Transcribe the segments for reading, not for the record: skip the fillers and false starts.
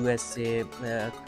USA،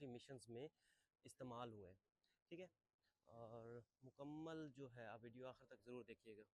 काफ़ी मिशंस में इस्तेमाल हुए हैं, ठीक है। और मुकम्मल जो है आप वीडियो आखिर तक ज़रूर देखिएगा।